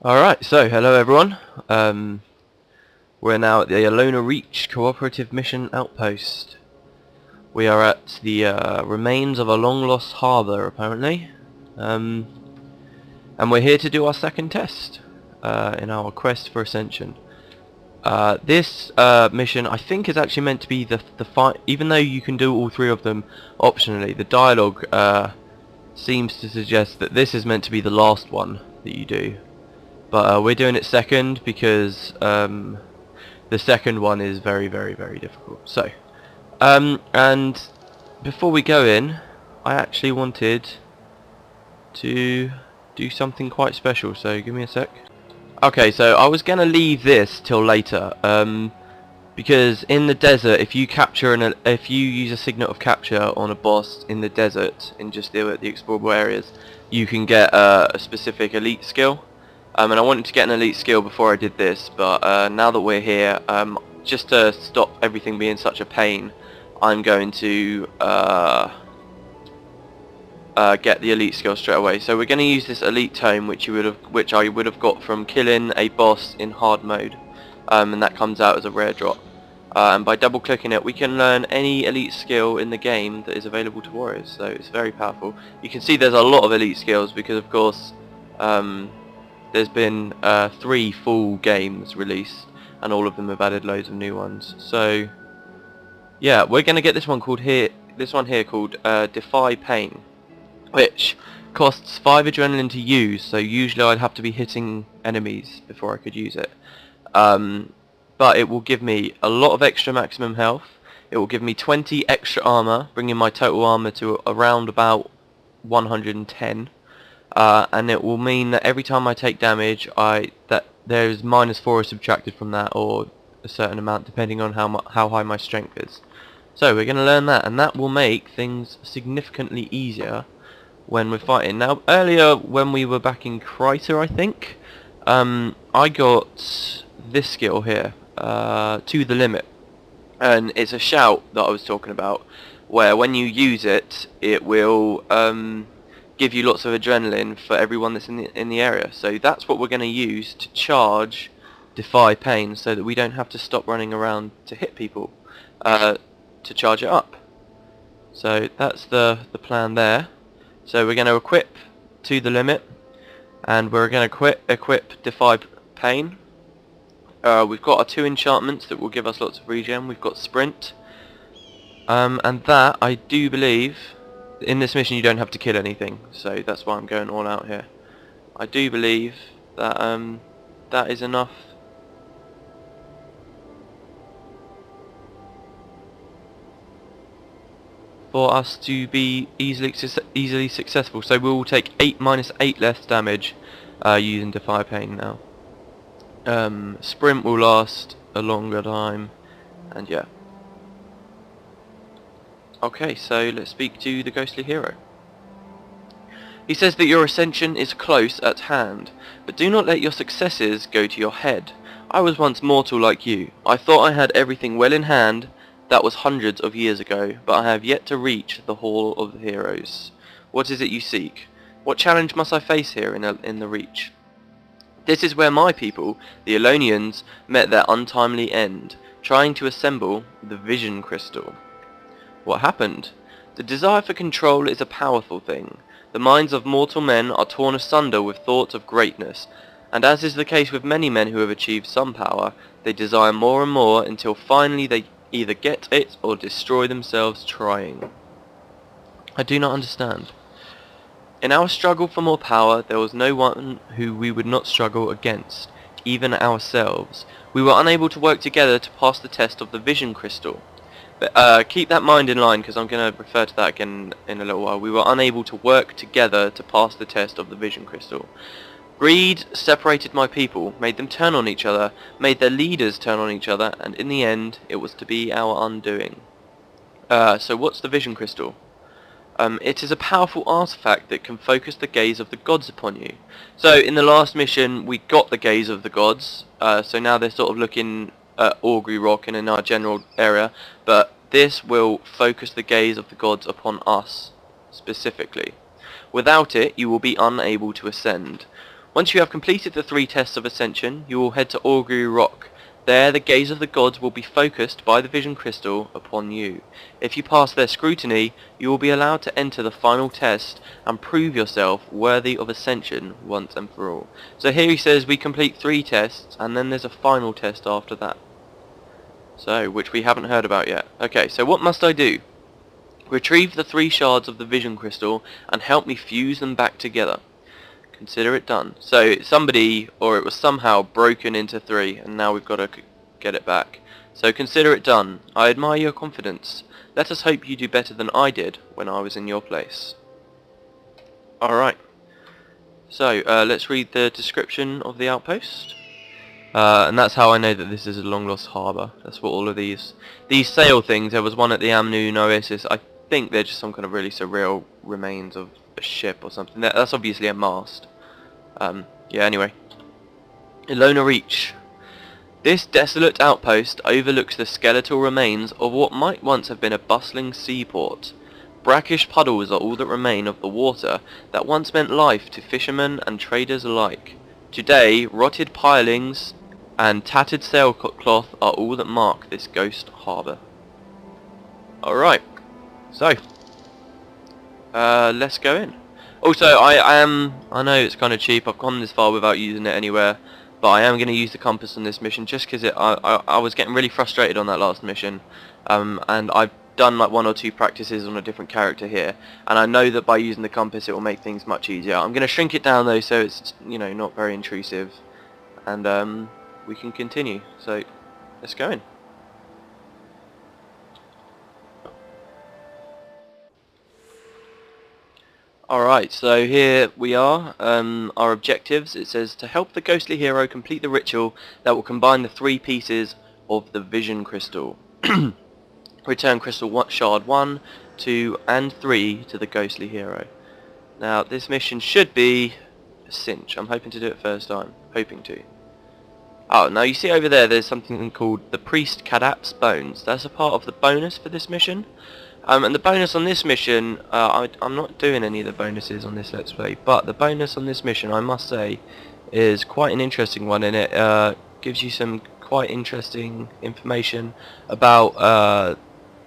Alright, so hello everyone. We're now at the Elona Reach Cooperative Mission Outpost. We are at the remains of a long-lost harbour, apparently. And we're here to do our second test in our quest for Ascension. This mission, I think, is actually meant to be the fight. Even though you can do all three of them optionally, the dialogue seems to suggest that this is meant to be the last one that you do. But we're doing it second because the second one is very difficult. So, and before we go in, I actually wanted to do something quite special. So give me a sec. Okay, so I was gonna leave this till later, because in the desert, if you use a signet of capture on a boss in the desert, in just the explorable areas, you can get a specific elite skill. And I wanted to get an elite skill before I did this, but now that we're here, just to stop everything being such a pain, I'm going to get the elite skill straight away. So we're going to use this elite tome, which I would have got from killing a boss in hard mode, and that comes out as a rare drop. And by double clicking it, we can learn any elite skill in the game that is available to warriors. So it's very powerful. You can see there's a lot of elite skills because, of course, there's been 3 full games released, and all of them have added loads of new ones. So yeah, we're gonna get this one here called Defy Pain, which costs 5 adrenaline to use. So usually I'd have to be hitting enemies before I could use it. But it will give me a lot of extra maximum health. It will give me 20 extra armor, bringing my total armor to around about 110. And it will mean that every time I take damage, that there's -4 subtracted from that, or a certain amount, depending on how high my strength is. So we're going to learn that, and that will make things significantly easier when we're fighting. Now, earlier when we were back in Kreiter, I think, I got this skill here, To the Limit, and it's a shout that I was talking about, where when you use it, it will give you lots of adrenaline for everyone that's in the area. So that's what we're going to use to charge Defy Pain, so that we don't have to stop running around to hit people to charge it up. So that's the plan there. So we're going to equip To the Limit, and we're going to equip Defy Pain. We've got our 2 enchantments that will give us lots of regen. We've got Sprint, and that, I do believe, in this mission you don't have to kill anything, so that's why I'm going all out here. I do believe that that is enough for us to be easily successful. So we will take -8 less damage using Defy Pain now. Sprint will last a longer time, and yeah. Okay, so let's speak to the ghostly hero. He says that your ascension is close at hand, but do not let your successes go to your head. I was once mortal like you. I thought I had everything well in hand. That was hundreds of years ago, but I have yet to reach the Hall of the Heroes. What is it you seek? What challenge must I face here in the Reach? This is where my people, the Elonians, met their untimely end, trying to assemble the Vision Crystal. What happened? The desire for control is a powerful thing. The minds of mortal men are torn asunder with thoughts of greatness, and as is the case with many men who have achieved some power, they desire more and more until finally they either get it or destroy themselves trying. I do not understand. In our struggle for more power, there was no one who we would not struggle against, even ourselves. We were unable to work together to pass the test of the Vision Crystal. But keep that mind in line, because I'm going to refer to that again in a little while. We were unable to work together to pass the test of the Vision Crystal. Greed separated my people, made them turn on each other, made their leaders turn on each other, and in the end, it was to be our undoing. So what's the Vision Crystal? It is a powerful artifact that can focus the gaze of the gods upon you. So in the last mission, we got the gaze of the gods, so now they're sort of looking at Augury Rock and in our general area, but this will focus the gaze of the gods upon us specifically. Without it, you will be unable to ascend. Once you have completed the 3 tests of ascension, you will head to Augury Rock. There, the gaze of the gods will be focused by the vision crystal upon you. If you pass their scrutiny, you will be allowed to enter the final test and prove yourself worthy of ascension once and for all. So here he says we complete 3 tests, and then there's a final test after that. So, which we haven't heard about yet. Okay, so what must I do? Retrieve the 3 shards of the vision crystal and help me fuse them back together. Consider it done. So somebody, or it was somehow broken into 3, and now we've got to get it back. So consider it done. I admire your confidence. Let us hope you do better than I did when I was in your place. Alright. So let's read the description of the outpost. And that's how I know that this is a long lost harbour. That's what all of these sail things. There was one at the Amnoon Oasis. I think they're just some kind of really surreal remains of a ship or something. That's obviously a mast. Yeah, anyway. Elona Reach. This desolate outpost overlooks the skeletal remains of what might once have been a bustling seaport. Brackish puddles are all that remain of the water that once meant life to fishermen and traders alike. Today, rotted pilings and tattered sailcloth are all that mark this ghost harbour. Alright, so let's go in. Also, I know it's kind of cheap, I've gone this far without using it anywhere, but I am going to use the compass on this mission just because I was getting really frustrated on that last mission, and I've done like 1 or 2 practices on a different character here, and I know that by using the compass it will make things much easier. I'm going to shrink it down though so it's, you know, not very intrusive, and we can continue, so let's go in. Alright, so here we are, our objectives. It says to help the ghostly hero complete the ritual that will combine the 3 pieces of the vision crystal. Return crystal shard 1, 2 and 3 to the ghostly hero. Now this mission should be a cinch. I'm hoping to do it first time. Hoping to. Oh, now you see over there there's something called the Priest Kahdat's Bones. That's a part of the bonus for this mission. And the bonus on this mission, I'm not doing any of the bonuses on this Let's Play, but the bonus on this mission, I must say, is quite an interesting one, and it gives you some quite interesting information about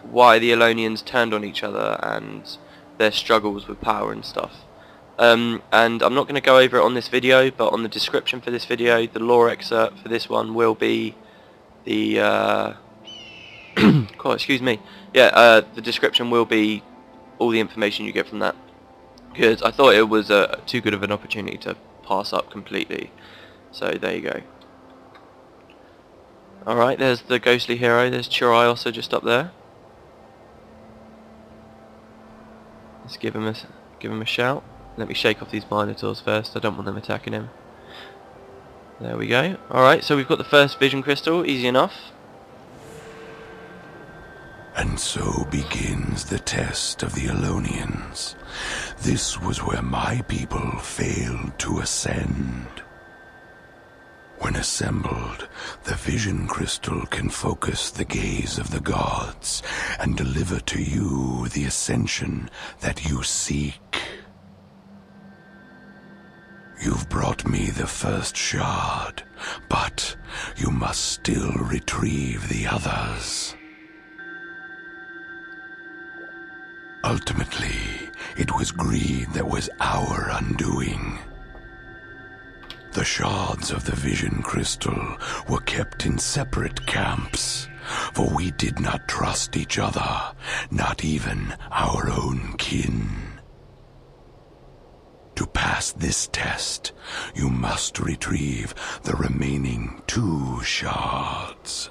why the Elonians turned on each other and their struggles with power and stuff. And I'm not going to go over it on this video, but on the description for this video, the lore excerpt for this one will be the God, excuse me. Yeah, the description will be all the information you get from that, because I thought it was too good of an opportunity to pass up completely. So there you go. Alright, there's the ghostly hero. There's Chirai also just up there. Let's give him a shout. Let me shake off these minotaurs first. I don't want them attacking him. There we go. Alright, so we've got the first vision crystal. Easy enough. And so begins the test of the Elonians. This was where my people failed to ascend. When assembled, the vision crystal can focus the gaze of the gods and deliver to you the ascension that you seek. You've brought me the first shard, but you must still retrieve the others. Ultimately, it was greed that was our undoing. The shards of the vision crystal were kept in separate camps, for we did not trust each other, not even our own kin. To pass this test, you must retrieve the remaining 2 shards.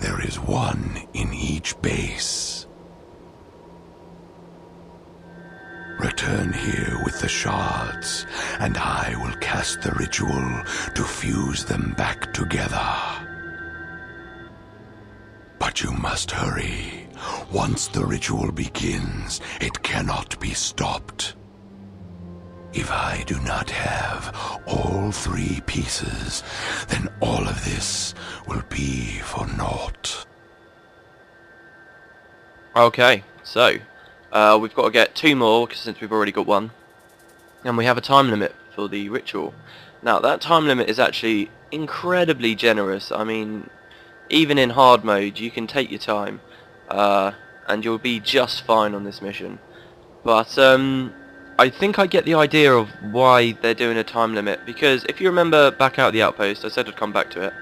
There is 1 in each base. Return here with the shards, and I will cast the ritual to fuse them back together. But you must hurry. Once the ritual begins, it cannot be stopped. If I do not have all 3 pieces, then all of this will be for naught. Okay, so we've got to get 2 more since we've already got 1. and we have a time limit for the ritual. Now that time limit is actually incredibly generous. I mean, even in hard mode you can take your time, and you'll be just fine on this mission. But I think I get the idea of why they're doing a time limit, because if you remember back out the outpost, I said I'd come back to it.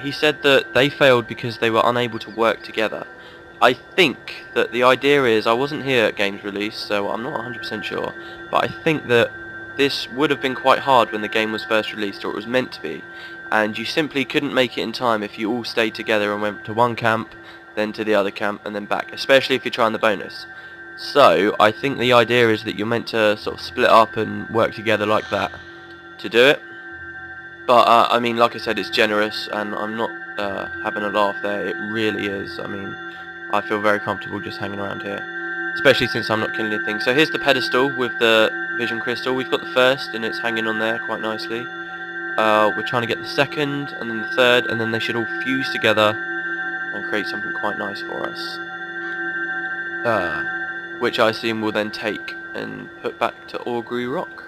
He said that they failed because they were unable to work together. I think that the idea is, I wasn't here at game's release, so I'm not 100% sure, but I think that this would have been quite hard when the game was first released, or it was meant to be, and you simply couldn't make it in time if you all stayed together and went to one camp, then to the other camp, and then back, especially if you're trying the bonus. So I think the idea is that you're meant to sort of split up and work together like that to do it. But I mean, like I said, it's generous, and I'm not having a laugh there. It really is. I mean, I feel very comfortable just hanging around here, especially since I'm not killing anything. So here's the pedestal with the vision crystal. We've got the first, and it's hanging on there quite nicely. We're trying to get the second, and then the third, and then they should all fuse together and create something quite nice for us. Which I assume we'll then take and put back to Augury Rock.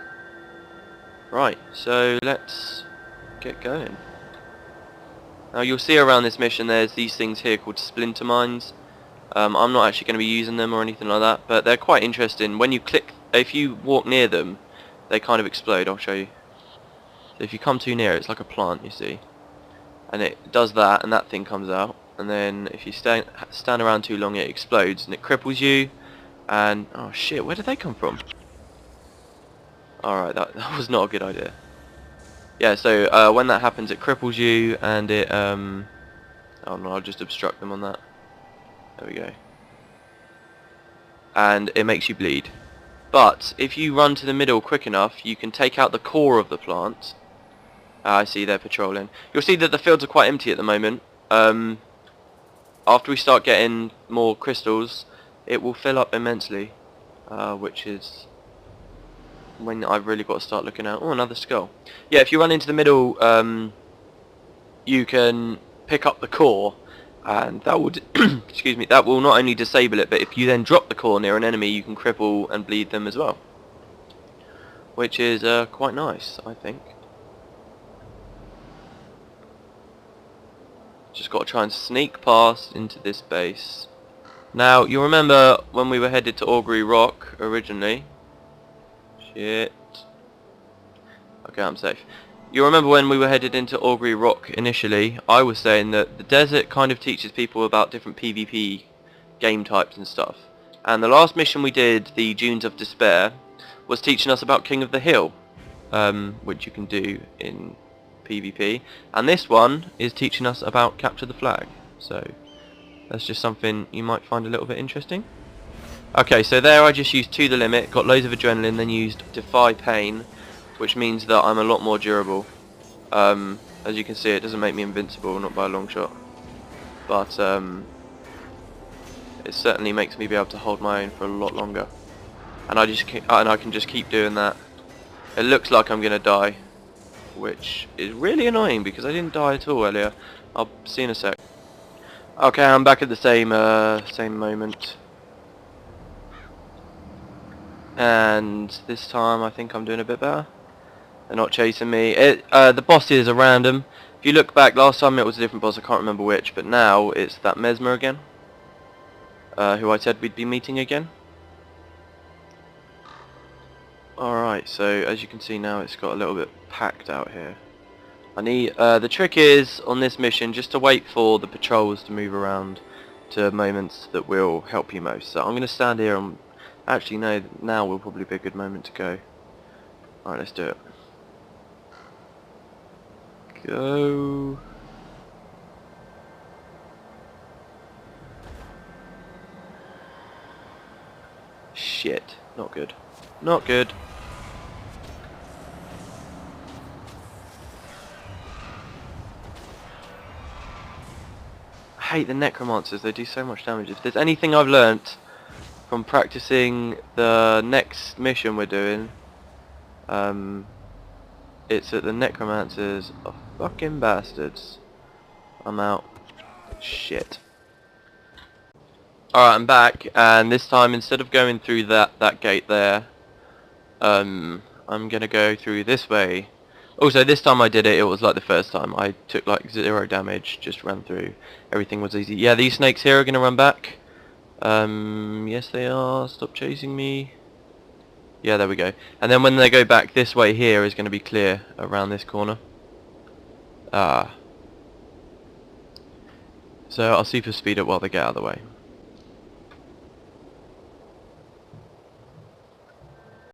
Right, so let's get going. Now you'll see around this mission there's these things here called splinter mines. I'm not actually going to be using them or anything like that, but they're quite interesting. When you click, if you walk near them, they kind of explode. I'll show you. So if you come too near, it's like a plant, you see, and it does that, and that thing comes out. And then if you stand around too long, it explodes and it cripples you. And oh shit, where did they come from? Alright, that was not a good idea. Yeah, so when that happens, it cripples you, and it oh no, I'll just obstruct them on that. There we go. And it makes you bleed. But if you run to the middle quick enough, you can take out the core of the plant. I see they're patrolling. You'll see that the fields are quite empty at the moment. After we start getting more crystals, it will fill up immensely, which is when I've really got to start looking at. Oh, another skull. Yeah, if you run into the middle, you can pick up the core, and that would excuse me, that will not only disable it, but if you then drop the core near an enemy, you can cripple and bleed them as well, which is quite nice, I think. Just got to try and sneak past into this base. Now, you remember when we were headed to Augury Rock originally? Shit. Okay, I'm safe. You remember when we were headed into Augury Rock initially, I was saying that the desert kind of teaches people about different PvP game types and stuff. And the last mission we did, the Dunes of Despair, was teaching us about King of the Hill, which you can do in PvP. And this one is teaching us about Capture the Flag. So that's just something you might find a little bit interesting. Okay, so there I just used To the Limit, got loads of adrenaline, then used Defy Pain, which means that I'm a lot more durable. As you can see, it doesn't make me invincible, not by a long shot. But it certainly makes me be able to hold my own for a lot longer. And I can just keep doing that. It looks like I'm gonna die, which is really annoying because I didn't die at all earlier. I'll see in a sec. Okay, I'm back at the same moment, and this time I think I'm doing a bit better. They're not chasing me. The bosses are random. If you look back, last time it was a different boss, I can't remember which, but now it's that Mesmer again, who I said we'd be meeting again. Alright, so as you can see now, it's got a little bit packed out here. I need, the trick is, on this mission, just to wait for the patrols to move around to moments that will help you most. So I'm going to stand here and, actually no, now will probably be a good moment to go. Alright, let's do it. Go. Shit, not good. Not good. I hate the necromancers, they do so much damage. If there's anything I've learnt from practicing the next mission we're doing, it's that the necromancers are fucking bastards. I'm out. Shit. Alright, I'm back, and this time instead of going through that gate there, I'm gonna go through this way. Also, this time I did it, it was like the first time. I took like 0 damage, just ran through. Everything was easy. Yeah, these snakes here are gonna run back. Yes they are. Stop chasing me. Yeah, there we go. And then when they go back, this way here is gonna be clear around this corner. So I'll super speed up while they get out of the way.